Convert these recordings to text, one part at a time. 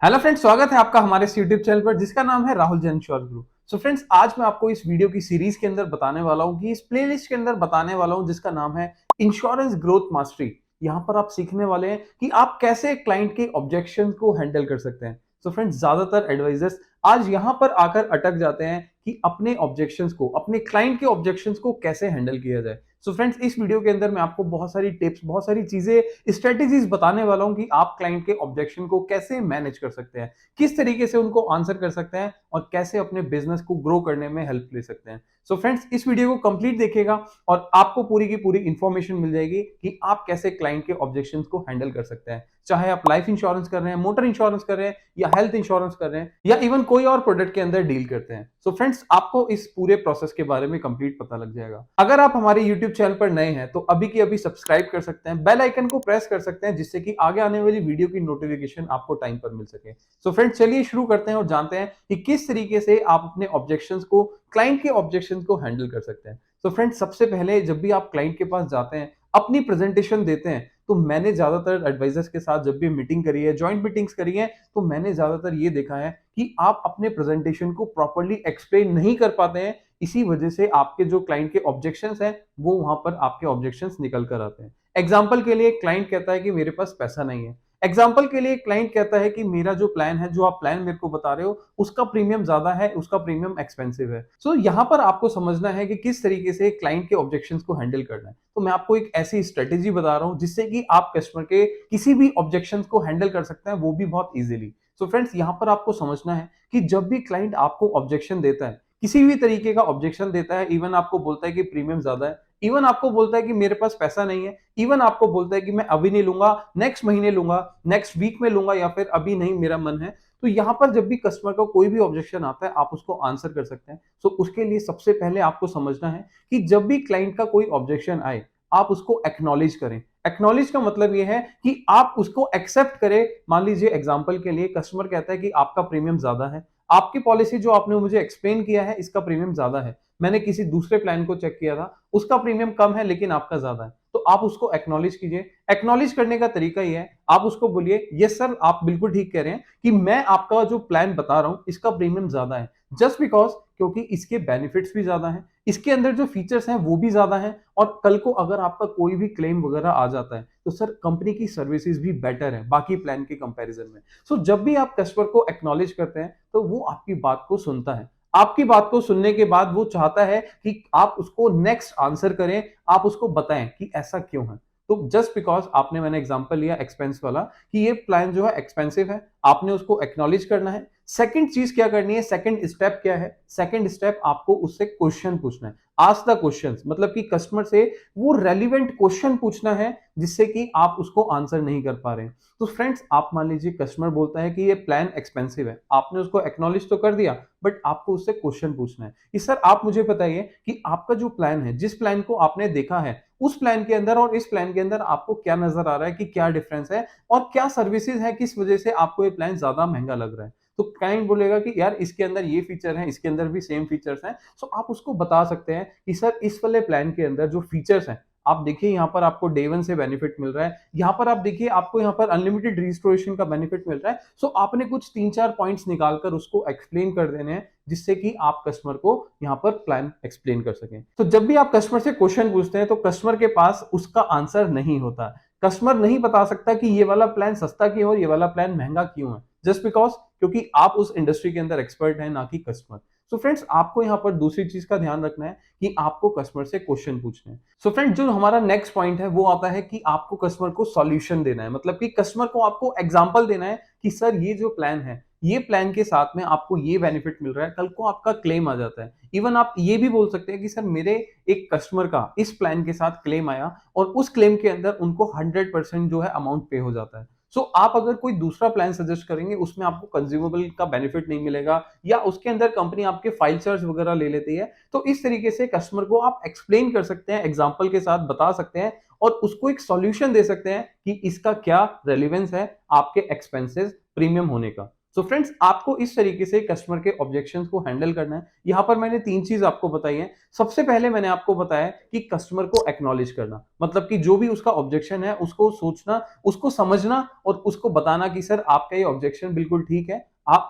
Hello friends, स्वागत है आपका हमारे इस यूट्यूब चैनल पर जिसका नाम है Rahul Jain insurance group. So friends, आज मैं आपको इस वीडियो की सीरीज के अंदर बताने वाला हूँ कि इस प्लेलिस्ट के अंदर बताने वाला हूँ जिसका नाम है इंश्योरेंस ग्रोथ मास्टरी। यहाँ पर आप सीखने वाले हैं कि आप कैसे क्लाइंट के ऑब्जेक्शन को हैंडल कर सकते हैं। सो फ्रेंड्स, ज्यादातर एडवाइजर्स आज यहाँ पर आकर अटक जाते हैं कि अपने ऑब्जेक्शंस को, अपने क्लाइंट के ऑब्जेक्शंस को कैसे हैंडल किया जाए। सो फ्रेंड्स, इस वीडियो के अंदर मैं आपको बहुत सारी टिप्स, बहुत सारी चीजें, स्ट्रेटेजीज बताने वाला हूं कि आप क्लाइंट के ऑब्जेक्शन को कैसे मैनेज कर सकते हैं, किस तरीके से उनको आंसर कर सकते हैं और कैसे अपने बिजनेस को ग्रो करने में हेल्प ले सकते हैं। सो फ्रेंड्स, इस वीडियो को कंप्लीट देखिएगा और आपको पूरी की पूरी इंफॉर्मेशन मिल जाएगी कि आप कैसे क्लाइंट के ऑब्जेक्शंस को हैंडल कर सकते हैं। चाहे आप लाइफ इंश्योरेंस कर रहे हैं, मोटर इंश्योरेंस कर रहे हैं या हेल्थ इंश्योरेंस कर रहे हैं या इवन कोई और प्रोडक्ट के अंदर डील करते हैं। सो फ्रेंड्स, आपको इस पूरे प्रोसेस के बारे में कंप्लीट पता लग जाएगा। अगर आप हमारे यूट्यूब चैनल पर नए हैं तो अभी की अभी सब्सक्राइब कर सकते हैं, बेल आइकन को प्रेस कर सकते हैं जिससे कि आगे आने वाली वीडियो की नोटिफिकेशन आपको टाइम पर मिल सके। सो फ्रेंड्स, चलिए शुरू करते हैं और जानते हैं कि किस तरीके से आप अपने ऑब्जेक्शंस को, क्लाइंट के ऑब्जेक्शंस को हैंडल कर सकते हैं। सो फ्रेंड्स, सबसे पहले जब भी आप क्लाइंट के पास जाते हैं, अपनी प्रेजेंटेशन देते हैं, तो मैंने ज्यादातर एडवाइजर्स के साथ जब भी मीटिंग करी है, जॉइंट मीटिंग्स करी है, तो मैंने ज्यादातर ये देखा है कि आप अपने प्रेजेंटेशन को प्रॉपर्ली एक्सप्लेन नहीं कर पाते हैं। इसी वजह से आपके जो क्लाइंट के ऑब्जेक्शंस हैं वो वहां पर आपके ऑब्जेक्शंस निकल कर आते हैं। एग्जाम्पल के लिए क्लाइंट कहता है कि मेरे पास पैसा नहीं है। एग्जाम्पल के लिए क्लाइंट कहता है कि मेरा जो प्लान है, जो आप प्लान मेरे को बता रहे हो, उसका प्रीमियम ज्यादा है, उसका प्रीमियम एक्सपेंसिव है। सो यहाँ पर आपको समझना है कि किस तरीके से क्लाइंट के ऑब्जेक्शंस को हैंडल करना है। तो मैं आपको एक ऐसी स्ट्रेटेजी बता रहा हूँ जिससे कि आप कस्टमर के किसी भी ऑब्जेक्शंस को हैंडल कर सकते हैं, वो भी बहुत इजीली। सो फ्रेंड्स, यहाँ पर आपको समझना है कि जब भी क्लाइंट आपको ऑब्जेक्शन देता है, किसी भी तरीके का ऑब्जेक्शन देता है, इवन आपको बोलता है कि प्रीमियम ज्यादा है, इवन आपको बोलता है कि मेरे पास पैसा नहीं है, इवन आपको बोलता है कि मैं अभी नहीं लूंगा, नेक्स्ट महीने लूंगा, नेक्स्ट वीक में लूंगा या फिर अभी नहीं मेरा मन है। तो यहाँ पर जब भी कस्टमर का कोई भी ऑब्जेक्शन आता है, आप उसको आंसर कर सकते हैं। सो उसके लिए सबसे पहले आपको समझना है कि जब भी क्लाइंट का कोई ऑब्जेक्शन आए, आप उसको एक्नॉलेज करें। एक्नॉलेज का मतलब यह है कि आप उसको एक्सेप्ट करें। मान लीजिए एग्जांपल के लिए कस्टमर कहता है कि आपका प्रीमियम ज्यादा है, आपकी पॉलिसी जो आपने मुझे एक्सप्लेन किया है इसका प्रीमियम ज्यादा है, मैंने किसी दूसरे प्लान को चेक किया था, उसका प्रीमियम कम है लेकिन आपका ज्यादा है। तो आप उसको एक्नॉलेज कीजिए। एक्नॉलेज करने का तरीका ये है, आप उसको बोलिए यस सर, आप बिल्कुल ठीक कह रहे हैं कि मैं आपका जो प्लान बता रहा हूं इसका प्रीमियम ज्यादा है, जस्ट बिकॉज क्योंकि इसके बेनिफिट्स भी ज्यादा हैं, इसके अंदर जो फीचर्स हैं वो भी ज्यादा हैं, और कल को अगर आपका कोई भी क्लेम वगैरह आ जाता है तो सर कंपनी की सर्विसेज भी बेटर है बाकी प्लान के कंपैरिजन में। सो जब भी आप कस्टमर को एक्नॉलेज करते हैं तो वो आपकी बात को सुनता है। आपकी बात को सुनने के बाद वो चाहता है कि आप उसको नेक्स्ट आंसर करें, आप उसको बताएं कि ऐसा क्यों है। तो जस्ट बिकॉज आपने, मैंने एग्जांपल लिया एक्सपेंस वाला कि ये प्लान जो है एक्सपेंसिव है, आपने उसको एक्नॉलेज करना है। सेकंड चीज क्या करनी है, सेकंड स्टेप क्या है, सेकंड स्टेप आपको उससे क्वेश्चन पूछना है। आस्क द क्वेश्चंस, मतलब कि कस्टमर से वो रेलिवेंट क्वेश्चन पूछना है जिससे कि आप उसको आंसर नहीं कर पा रहे हैं। तो फ्रेंड्स, आप मान लीजिए कस्टमर बोलता है कि ये प्लान एक्सपेंसिव है, आपने उसको एक्नॉलेज तो कर दिया, बट आपको उससे क्वेश्चन पूछना है कि सर आप मुझे बताइए कि आपका जो प्लान है, जिस प्लान को आपने देखा है, उस प्लान के अंदर और इस प्लान के अंदर आपको क्या नजर आ रहा है, कि क्या डिफरेंस है और क्या सर्विसेज है, किस वजह से आपको ये प्लान ज्यादा महंगा लग रहा है। तो क्लाइंट बोलेगा कि यार इसके अंदर ये फीचर है, इसके अंदर भी सेम फीचर्स हैं। सो आप उसको बता सकते हैं कि सर इस वाले प्लान के अंदर जो फीचर्स हैं, आप देखिए यहाँ पर आपको डे वन से बेनिफिट मिल रहा है, यहाँ पर आप देखिए आपको यहाँ पर अनलिमिटेड रजिस्ट्रेशन का बेनिफिट मिल रहा है। सो आपने कुछ 3-4 पॉइंट्स निकालकर उसको एक्सप्लेन कर देने हैं जिससे कि आप कस्टमर को यहाँ पर प्लान एक्सप्लेन कर सकें। तो जब भी आप कस्टमर से क्वेश्चन पूछते हैं तो कस्टमर के पास उसका आंसर नहीं होता। कस्टमर नहीं बता सकता कि ये वाला प्लान सस्ता क्यों और ये वाला प्लान महंगा क्यों है, जस्ट बिकॉज क्योंकि आप उस इंडस्ट्री के अंदर एक्सपर्ट हैं, ना कि कस्टमर। सो फ्रेंड्स, आपको यहाँ पर दूसरी चीज का ध्यान रखना है कि आपको कस्टमर से क्वेश्चन पूछने हैं। सो फ्रेंड्स, जो हमारा नेक्स्ट पॉइंट है वो आता है कि आपको कस्टमर को सॉल्यूशन देना है, मतलब कि कस्टमर को आपको एग्जांपल देना है कि सर ये जो प्लान है, ये प्लान के साथ में आपको ये बेनिफिट मिल रहा है, कल को आपका क्लेम आ जाता है। इवन आप ये भी बोल सकते हैं कि सर मेरे एक कस्टमर का इस प्लान के साथ क्लेम आया और उस क्लेम के अंदर उनको 100% जो है अमाउंट पे हो जाता है। सो आप अगर कोई दूसरा प्लान सजेस्ट करेंगे उसमें आपको कंज्यूमेबल का बेनिफिट नहीं मिलेगा, या उसके अंदर कंपनी आपके फाइल चार्ज वगैरह ले लेती है। तो इस तरीके से कस्टमर को आप एक्सप्लेन कर सकते हैं, एग्जांपल के साथ बता सकते हैं और उसको एक सॉल्यूशन दे सकते हैं कि इसका क्या रेलिवेंस है आपके एक्सपेंसेस प्रीमियम होने का। सो फ्रेंड्स, आपको इस तरीके से कस्टमर के ऑब्जेक्शंस को हैंडल करना है। यहाँ पर मैंने 3 चीज़ आपको बताई है। सबसे पहले मैंने आपको बताया कि कस्टमर को एक्नॉलेज करना, मतलब कि जो भी उसका ऑब्जेक्शन है, उसको सोचना, उसको समझना और उसको बताना कि सर आपका ये ऑब्जेक्शन बिल्कुल ठीक है।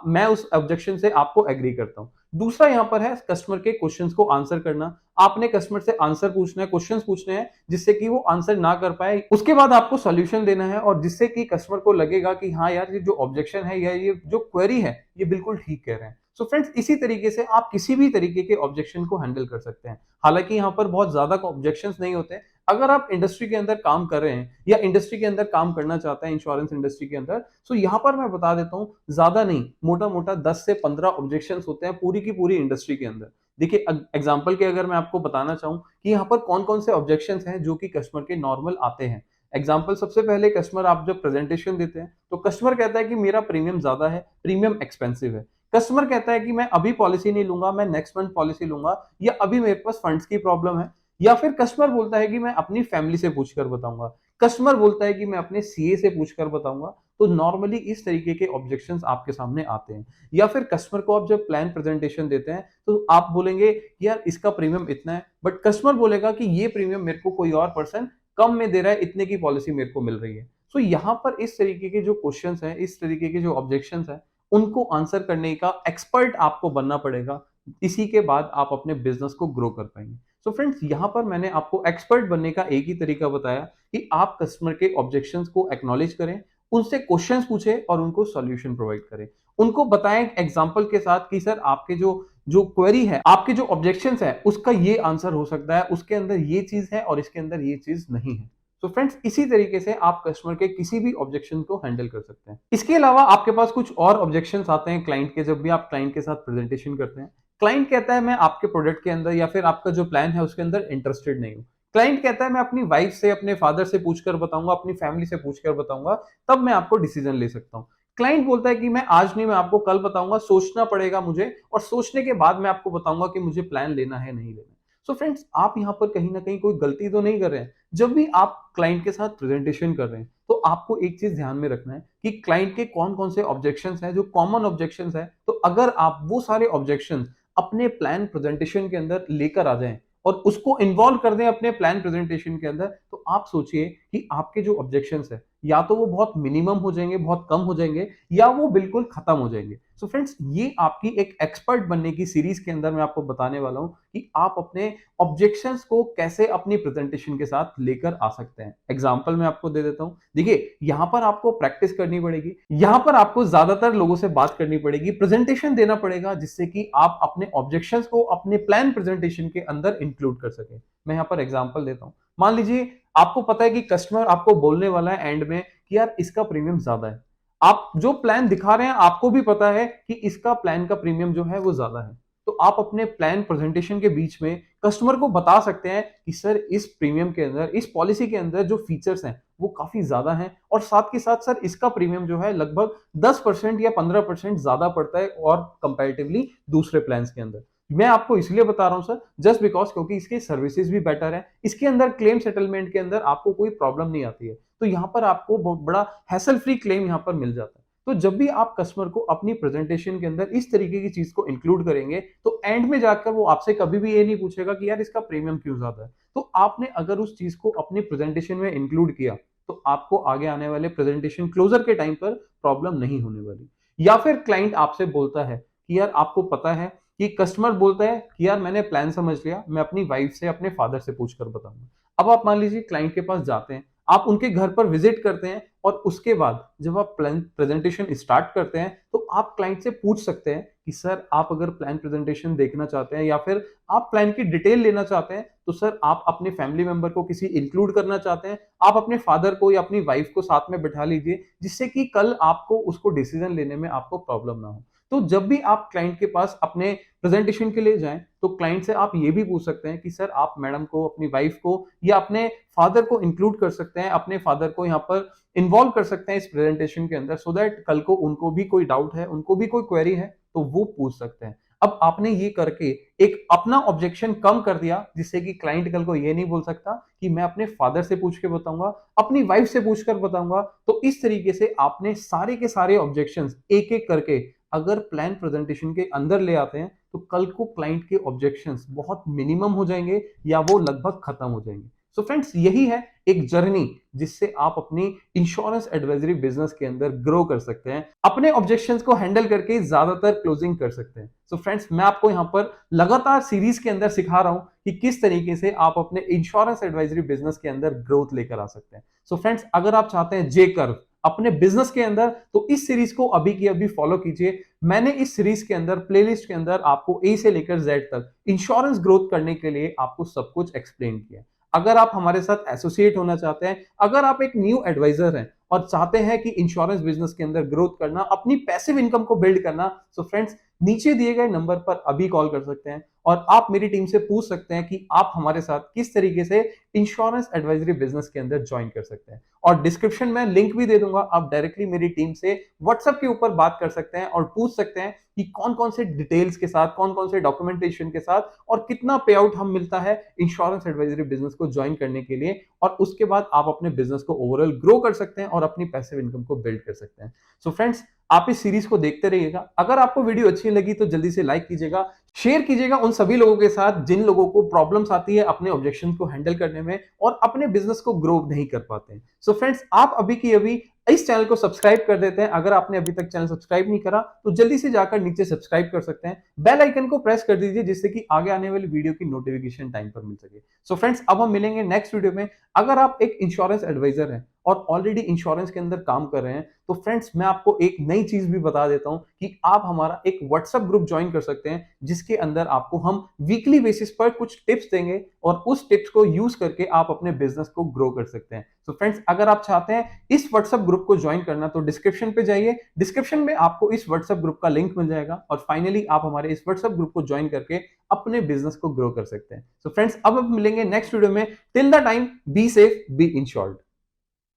मैं उस ऑब्जेक्शन से आपको एग्री करता हूँ। दूसरा यहाँ पर है कस्टमर के क्वेश्चंस को आंसर करना। आपने कस्टमर से आंसर पूछना है, क्वेश्चंस पूछने हैं जिससे कि वो आंसर ना कर पाए। उसके बाद आपको सॉल्यूशन देना है और जिससे कि कस्टमर को लगेगा कि हाँ यार, ये जो ऑब्जेक्शन है या ये जो क्वेरी है, ये बिल्कुल ठीक कह रहे हैं। सो फ्रेंड्स, इसी तरीके से आप किसी भी तरीके के ऑब्जेक्शन को हैंडल कर सकते हैं। हालांकि यहाँ पर बहुत ज्यादा ऑब्जेक्शंस नहीं होते हैं। अगर आप इंडस्ट्री के अंदर काम कर रहे हैं या इंडस्ट्री के अंदर काम करना चाहते हैं, इंश्योरेंस इंडस्ट्री के अंदर, तो यहाँ पर मैं बता देता हूँ, ज्यादा नहीं, मोटा मोटा 10 से 15 ऑब्जेक्शंस होते हैं पूरी की पूरी इंडस्ट्री के अंदर। देखिए, एग्जाम्पल के अगर मैं आपको बताना चाहूँ कि यहाँ पर कौन कौन से ऑब्जेक्शंस हैं जो कि कस्टमर के नॉर्मल आते हैं। एग्जाम्पल, सबसे पहले कस्टमर, आप जब प्रेजेंटेशन देते हैं तो कस्टमर कहता है कि मेरा प्रीमियम ज्यादा है, प्रीमियम एक्सपेंसिव है। कस्टमर कहता है कि मैं अभी पॉलिसी नहीं लूंगा, मैं नेक्स्ट मंथ पॉलिसी लूंगा, या अभी मेरे पास फंड्स की प्रॉब्लम है। या फिर कस्टमर बोलता है कि मैं अपनी फैमिली से पूछकर बताऊंगा। कस्टमर बोलता है कि मैं अपने सीए से पूछकर बताऊंगा। तो नॉर्मली इस तरीके के ऑब्जेक्शंस आपके सामने आते हैं। या फिर कस्टमर को आप जब प्लान प्रेजेंटेशन देते हैं तो आप बोलेंगे कि यार इसका प्रीमियम इतना है, बट कस्टमर बोलेगा कि ये प्रीमियम मेरे को कोई और पर्सन कम में दे रहा है, इतने की पॉलिसी मेरे को मिल रही है। सो यहाँ पर इस तरीके के जो क्वेश्चंस हैं, इस तरीके के जो ऑब्जेक्शंस हैं, उनको आंसर करने का एक्सपर्ट आपको बनना पड़ेगा। इसी के बाद आप अपने बिजनेस को ग्रो कर पाएंगे। सो फ्रेंड्स, यहाँ पर मैंने आपको एक्सपर्ट बनने का एक ही तरीका बताया कि आप कस्टमर के ऑब्जेक्शंस को एक्नॉलेज करें, उनसे क्वेश्चंस पूछें और उनको सॉल्यूशन प्रोवाइड करें। उनको बताएं एग्जांपल के साथ कि सर आपके जो जो क्वेरी है, आपके जो ऑब्जेक्शंस है, उसका ये आंसर हो सकता है, उसके अंदर ये चीज है और इसके अंदर ये चीज नहीं है। तो फ्रेंड्स, इसी तरीके से आप कस्टमर के किसी भी ऑब्जेक्शन को हैंडल कर सकते हैं। इसके अलावा आपके पास कुछ और ऑब्जेक्शंस आते हैं क्लाइंट के, जब भी आप क्लाइंट के साथ प्रेजेंटेशन करते हैं। क्लाइंट कहता है मैं आपके प्रोडक्ट के अंदर या फिर आपका जो प्लान है उसके अंदर इंटरेस्टेड नहीं हूं। क्लाइंट कहता है मैं अपनी वाइफ से, अपने फादर से पूछकर बताऊंगा, अपनी फैमिली से पूछकर बताऊंगा, तब मैं आपको डिसीजन ले सकता हूं। क्लाइंट बोलता है कि मैं आज नहीं, मैं आपको कल बताऊंगा, सोचना पड़ेगा मुझे, और सोचने के बाद मैं आपको बताऊंगा कि मुझे प्लान लेना है नहीं लेना। सो फ्रेंड्स, आप यहाँ पर कहीं ना कहीं कोई गलती तो नहीं कर रहे हैं। जब भी आप क्लाइंट के साथ प्रेजेंटेशन कर रहे हैं तो आपको एक चीज ध्यान में रखना है कि क्लाइंट के कौन कौन से ऑब्जेक्शंस हैं, जो कॉमन ऑब्जेक्शंस हैं। तो अगर आप वो सारे ऑब्जेक्शंस अपने प्लान प्रेजेंटेशन के अंदर लेकर आ जाएं और उसको इन्वॉल्व कर दें अपने प्लान प्रेजेंटेशन के अंदर, तो आप सोचिए कि आपके जो ऑब्जेक्शंस है, या तो वो बहुत मिनिमम हो जाएंगे, बहुत कम हो जाएंगे, या वो बिल्कुल खत्म हो जाएंगे। सो फ्रेंड्स, ये आपकी एक एक्सपर्ट बनने की सीरीज के अंदर मैं आपको बताने वाला हूं कि आप अपने ऑब्जेक्शंस को कैसे अपनी प्रेजेंटेशन के साथ लेकर आ सकते हैं। एग्जांपल मैं आपको दे देता हूं। देखिए, यहां पर आपको प्रैक्टिस करनी पड़ेगी, यहां पर आपको ज्यादातर लोगों से बात करनी पड़ेगी, प्रेजेंटेशन देना पड़ेगा, जिससे कि आप अपने ऑब्जेक्शंस को अपने प्लान प्रेजेंटेशन के अंदर इंक्लूड कर सके। मैं यहां पर एग्जांपल देता हूं। मान लीजिए आपको पता है कि कस्टमर आपको बोलने वाला है एंड में कि यार इसका प्रीमियम ज्यादा है। आप जो प्लान दिखा रहे हैं, आपको भी पता है कि इसका प्लान का प्रीमियम जो है वो ज्यादा है। तो आप अपने प्लान प्रेजेंटेशन के बीच में कस्टमर को बता सकते हैं कि सर इस प्रीमियम के अंदर, इस पॉलिसी के अंदर जो फीचर्स हैं वो काफी ज्यादा हैं, और साथ के साथ सर इसका प्रीमियम जो है लगभग 10% या 15% ज्यादा पड़ता है और कंपैरेटिवली दूसरे प्लान्स के अंदर। मैं आपको इसलिए बता रहा हूं सर, जस्ट बिकॉज क्योंकि इसके सर्विसेज भी बेटर है, इसके अंदर क्लेम सेटलमेंट के अंदर आपको कोई प्रॉब्लम नहीं आती है। तो यहां पर आपको बहुत बड़ा हैसल फ्री क्लेम यहां पर मिल जाता है। तो जब भी आप कस्टमर को अपनी प्रेजेंटेशन के अंदर इस तरीके की चीज को इंक्लूड करेंगे, तो एंड में जाकर वो आपसे कभी भी ये नहीं पूछेगा कि यार इसका प्रीमियम क्यों ज्यादा है। तो आपने अगर उस चीज को अपनी प्रेजेंटेशन में इंक्लूड किया, तो आपको आगे आने वाले प्रेजेंटेशन क्लोजर के टाइम पर प्रॉब्लम नहीं होने वाली। या फिर क्लाइंट आपसे बोलता है कि यार आपको पता है कि कस्टमर बोलता है कि यार मैंने प्लान समझ लिया, मैं अपनी वाइफ से, अपने फादर से पूछकर बताऊंगा। अब आप मान लीजिए क्लाइंट के पास जाते हैं, आप उनके घर पर विजिट करते हैं, और उसके बाद जब आप प्लान प्रेजेंटेशन स्टार्ट करते हैं तो आप क्लाइंट से पूछ सकते हैं कि सर आप अगर प्लान प्रेजेंटेशन देखना चाहते हैं या फिर आप प्लान की डिटेल लेना चाहते हैं, तो सर आप अपने फैमिली मेंबर को किसी इंक्लूड करना चाहते हैं, आप अपने फादर को या अपनी वाइफ को साथ में बिठा लीजिए, जिससे कि कल आपको उसको डिसीजन लेने में आपको प्रॉब्लम ना हो। तो जब भी आप क्लाइंट के पास अपने प्रेजेंटेशन के लिए जाएं, तो क्लाइंट से आप ये भी पूछ सकते हैं कि सर आप मैडम को, अपनी वाइफ को या अपने फादर को इंक्लूड कर सकते हैं, अपने फादर को यहाँ पर इन्वॉल्व कर सकते हैं इस प्रेजेंटेशन के अंदर, सो दैट कल को उनको भी कोई डाउट है, उनको भी कोई क्वेरी है, तो वो पूछ सकते हैं। अब आपने ये करके एक अपना ऑब्जेक्शन कम कर दिया, जिससे कि क्लाइंट कल को ये नहीं बोल सकता कि मैं अपने फादर से पूछ के बताऊंगा, अपनी वाइफ से पूछकर बताऊंगा। तो इस तरीके से आपने सारे के सारे ऑब्जेक्शंस एक एक करके अगर प्लान प्रेजेंटेशन के अंदर ले आते हैं, तो कल को क्लाइंट के ऑब्जेक्शंस बहुत मिनिमम हो जाएंगे या वो लगभग खत्म हो जाएंगे। सो फ्रेंड्स, यही है एक जर्नी जिससे आप अपनी इंश्योरेंस एडवाइजरी बिजनेस के अंदर ग्रो कर सकते हैं, अपने ऑब्जेक्शंस को हैंडल करके ज्यादातर क्लोजिंग कर सकते हैं। सो फ्रेंड्स, मैं आपको यहाँ पर लगातार सीरीज के अंदर सिखा रहा हूं कि किस तरीके से आप अपने इंश्योरेंस एडवाइजरी बिजनेस के अंदर ग्रोथ लेकर आ सकते हैं। सो फ्रेंड्स, अगर आप चाहते हैं जे कर्व अपने बिजनेस के अंदर, तो इस सीरीज को अभी की अभी फॉलो कीजिए। मैंने इस सीरीज के अंदर, प्लेलिस्ट के अंदर आपको ए से लेकर जेड तक इंश्योरेंस ग्रोथ करने के लिए आपको सब कुछ एक्सप्लेन किया। अगर आप हमारे साथ एसोसिएट होना चाहते हैं, अगर आप एक न्यू एडवाइजर हैं और चाहते हैं कि इंश्योरेंस बिजनेस के अंदर ग्रोथ करना, अपनी पैसिव इनकम को बिल्ड करना, सो फ्रेंड्स, नीचे दिए गए नंबर पर अभी कॉल कर सकते हैं और आप मेरी टीम से पूछ सकते हैं कि आप हमारे साथ किस तरीके से इंश्योरेंस एडवाइजरी बिजनेस के अंदर ज्वाइन कर सकते हैं। और डिस्क्रिप्शन में लिंक भी दे दूंगा, आप डायरेक्टली मेरी टीम से व्हाट्सएप के ऊपर बात कर सकते हैं और पूछ सकते हैं कि कौन कौन से डिटेल्स के साथ, कौन कौन से डॉक्यूमेंटेशन के साथ और कितना पे आउट हम मिलता है इंश्योरेंस एडवाइजरी बिजनेस को ज्वाइन करने के लिए। और उसके बाद आप अपने बिजनेस को ओवरऑल ग्रो कर सकते हैं और अपनी पैसिव इनकम को बिल्ड कर सकते हैं। सो फ्रेंड्स, आप इस सीरीज को देखते रहिएगा। अगर आपको वीडियो अच्छी लगी तो जल्दी से लाइक कीजिएगा, शेयर कीजिएगा उन सभी लोगों के साथ जिन लोगों को प्रॉब्लम्स आती है अपने ऑब्जेक्शन को हैंडल करने में और अपने बिजनेस को ग्रो नहीं कर पाते हैं। सो फ्रेंड्स, आप अभी की अभी इस चैनल को सब्सक्राइब कर देते हैं। अगर आपने अभी तक चैनल सब्सक्राइब नहीं करा तो जल्दी से जाकर नीचे सब्सक्राइब कर सकते हैं, बेल आइकन को प्रेस कर दीजिए जिससे कि आगे आने वाली वीडियो की नोटिफिकेशन टाइम पर मिल सके। सो फ्रेंड्स, अब हम मिलेंगे नेक्स्ट वीडियो में। अगर आप एक इंश्योरेंस एडवाइजर हैं और ऑलरेडी इंश्योरेंस के अंदर काम कर रहे हैं, तो फ्रेंड्स, मैं आपको एक नई चीज भी बता देता हूं कि आप हमारा एक व्हाट्सएप ग्रुप ज्वाइन कर सकते हैं, जिसके अंदर आपको हम वीकली बेसिस पर कुछ टिप्स देंगे और उस टिप्स को यूज करके आप अपने बिजनेस को ग्रो कर सकते हैं। सो फ्रेंड्स, अगर आप चाहते हैं इस व्हाट्सएप ग्रुप को ज्वाइन करना तो डिस्क्रिप्शन पे जाइए, डिस्क्रिप्शन में आपको इस व्हाट्सएप ग्रुप का लिंक मिल जाएगा और फाइनली आप हमारे इस व्हाट्सएप ग्रुप को ज्वाइन करके अपने बिजनेस को ग्रो कर सकते हैं। सो फ्रेंड्स, अब हम मिलेंगे नेक्स्ट वीडियो में। Till the time, be safe, be insured.